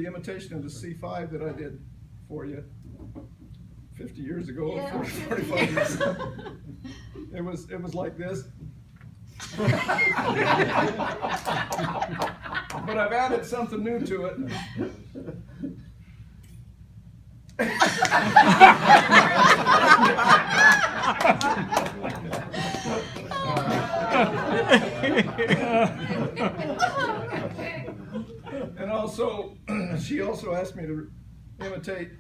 the imitation of the C5 that I did for you 50 years ago, Yeah. 45 years ago. It was like this. But I've added something new to it. And also, she also asked me to imitate.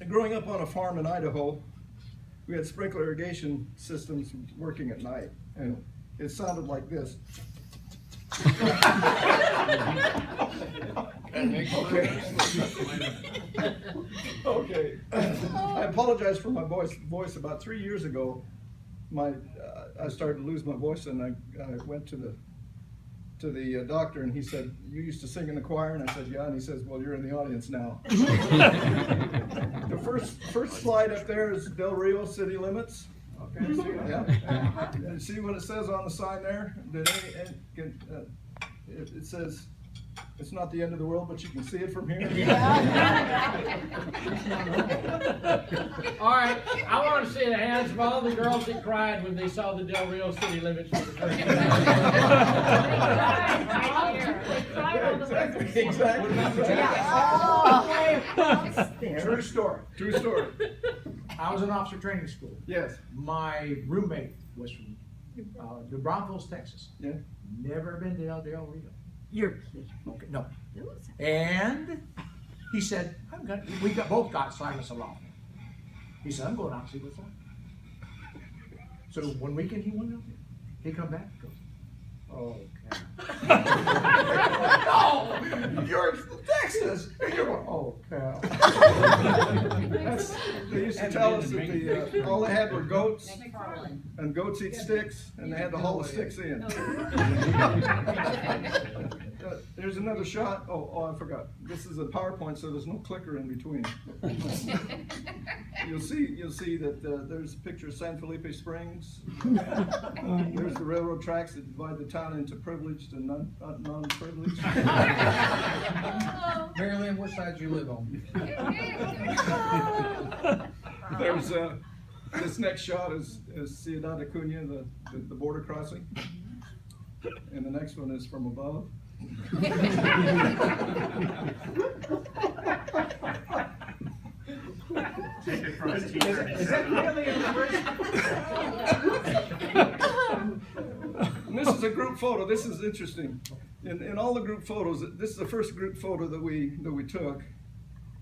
Growing up on a farm in Idaho, we had sprinkler irrigation systems working at night, and it sounded like this. Okay. Okay. I apologize for my voice. About 3 years ago, I started to lose my voice, and I went to the doctor, and he said, "You used to sing in the choir?" And I said, "Yeah." And he says, "Well, you're in the audience now." The first slide up there is Del Rio city limits. Okay, see it? Yeah. And see what it says on the sign there? It says, "It's not the end of the world, but you can see it from here." All right, I want to see the hands of all the girls that cried when they saw the Del Rio city limits for the first time. Exactly. True story. True story. I was in officer training school. Yes. My roommate was from New Braunfels, Texas. Yeah. Never been to Del Rio. You're kidding. Okay, no. And he said, both got silence alarm. He said, "I'm going out and see what's up." So one weekend he went out there. He come back and goes, "Oh, Cal." "No, you're from Texas." And you're going, "Oh, Cal." They used to tell us that all they had were goats, and goats eat sticks, and they had to haul the sticks in. There's another shot. Oh, I forgot. This is a PowerPoint, so there's no clicker in between. You'll see that there's a picture of San Felipe Springs. There's the railroad tracks that divide the town into privileged and non-privileged. Marilyn, what side do you live on? There's this next shot is Ciudad Acuña, the border crossing, and the next one is from above. Take it from a teacher. Is that really in the And this is a group photo. This is interesting. In all the group photos, this is the first group photo that we took.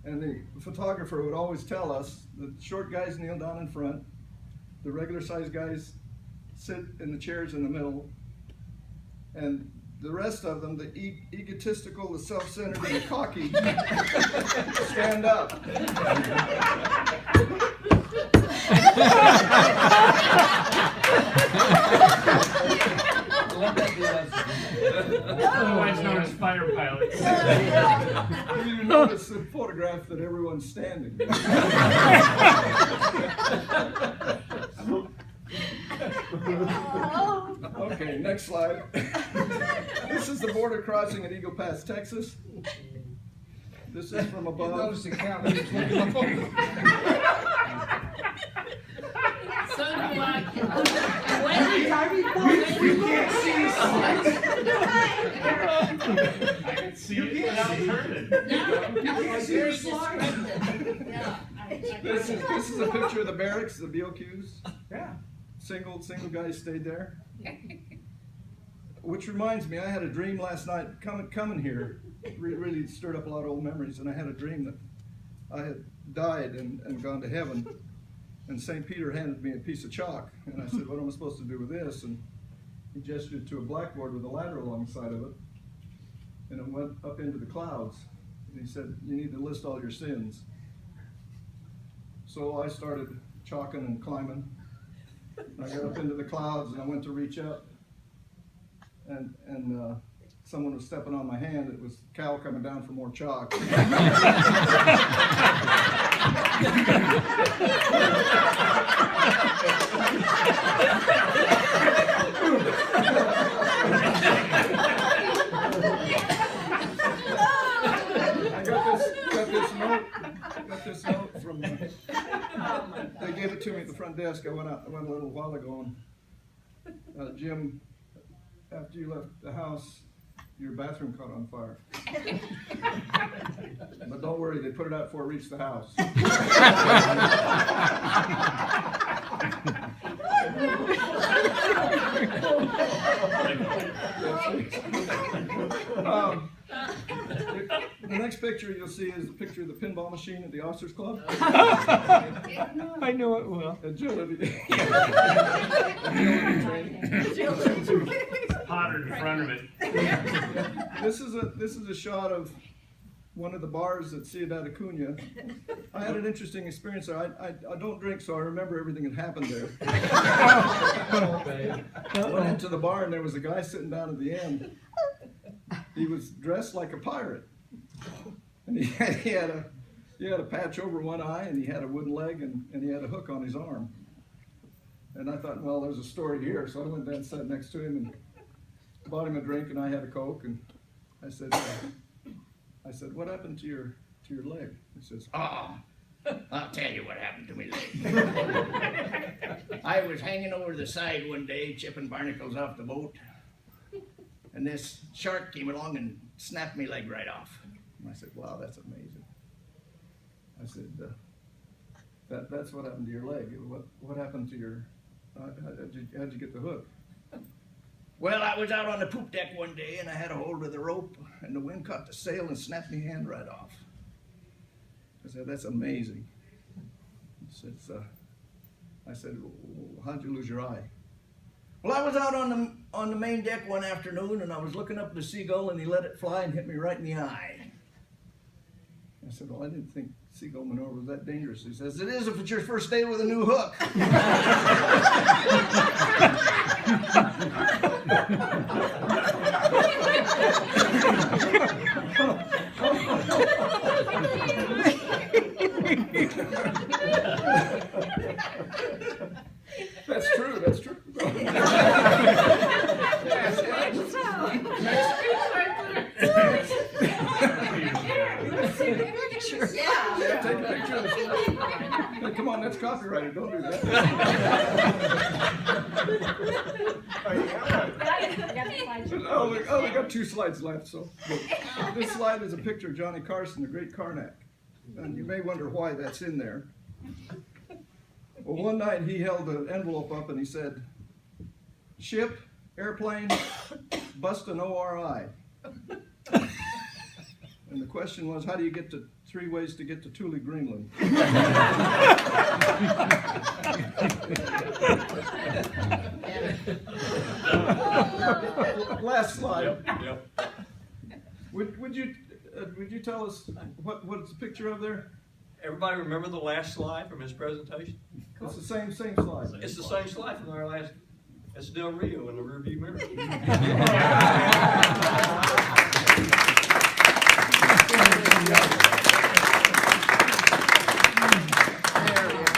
And the photographer would always tell us the short guys kneel down in front, the regular sized guys sit in the chairs in the middle, and the rest of them, the egotistical, the self-centered, and the cocky, stand up. Otherwise known as fire pilots. You notice the photograph that everyone's standing. Okay, next slide. This is the border crossing at Eagle Pass, Texas. This is from above. Notice the count. So do I. You can't see slides. I can see it without turning. Very descriptive. Yeah. This is a picture of the barracks, the BOQs. Yeah. Single guys stayed there. Which reminds me, I had a dream last night coming here. Really stirred up a lot of old memories, and I had a dream that I had died and gone to heaven, and St. Peter handed me a piece of chalk, and I said, "What am I supposed to do with this?" And he gestured to a blackboard with a ladder alongside of it, and it went up into the clouds, and he said, "You need to list all your sins." So I started chalking and climbing. I got up into the clouds, and I went to reach up, and someone was stepping on my hand. It was Cal coming down for more chalk. got this note from, they gave it to me at the front desk. I went a little while ago, and Jim, after you left the house, your bathroom caught on fire. But don't worry, they put it out before it reached the house. The next picture you'll see is a picture of the pinball machine at the Officers Club. I know it will. Agility. Hotter in front of it. This is a shot of one of the bars at Ciudad Acuña. I had an interesting experience there. I don't drink, so I remember everything that happened there. I went into the bar and there was a guy sitting down at the end. He was dressed like a pirate, and he had a patch over one eye, and he had a wooden leg, and he had a hook on his arm. And I thought, well, there's a story here, so I went down and sat next to him and bought him a drink, and I had a Coke, and I said, what happened to your leg? He says, Oh, I'll tell you what happened to me leg. I was hanging over the side one day, chipping barnacles off the boat, and this shark came along and snapped me leg right off. And I said, wow, that's amazing. I said, that's what happened to your leg. What happened to your, how'd you get the hook? Well, I was out on the poop deck one day, and I had a hold of the rope, and the wind caught the sail and snapped my hand right off. I said, that's amazing. I said, well, how'd you lose your eye? Well, I was out on the main deck one afternoon, and I was looking up at the seagull, and he let it fly and hit me right in the eye. I said, well, I didn't think seagull manure was that dangerous. He says, it is if it's your first day with a new hook. That's true, that's true. Yeah, take a picture of this. Hey, come on, that's copyrighted, don't do that. Oh, we got 2 slides left, so. This slide is a picture of Johnny Carson, the great Karnak. And you may wonder why that's in there. Well, one night he held an envelope up and he said, ship, airplane, bust an ORI. And the question was, how do you get to 3 ways to get to Thule, Greenland? Last slide. Yep. Would you tell us what's the picture of there? Everybody remember the last slide from his presentation? It's the same slide. It's the same slide from our last. It's Del Rio in the rearview mirror.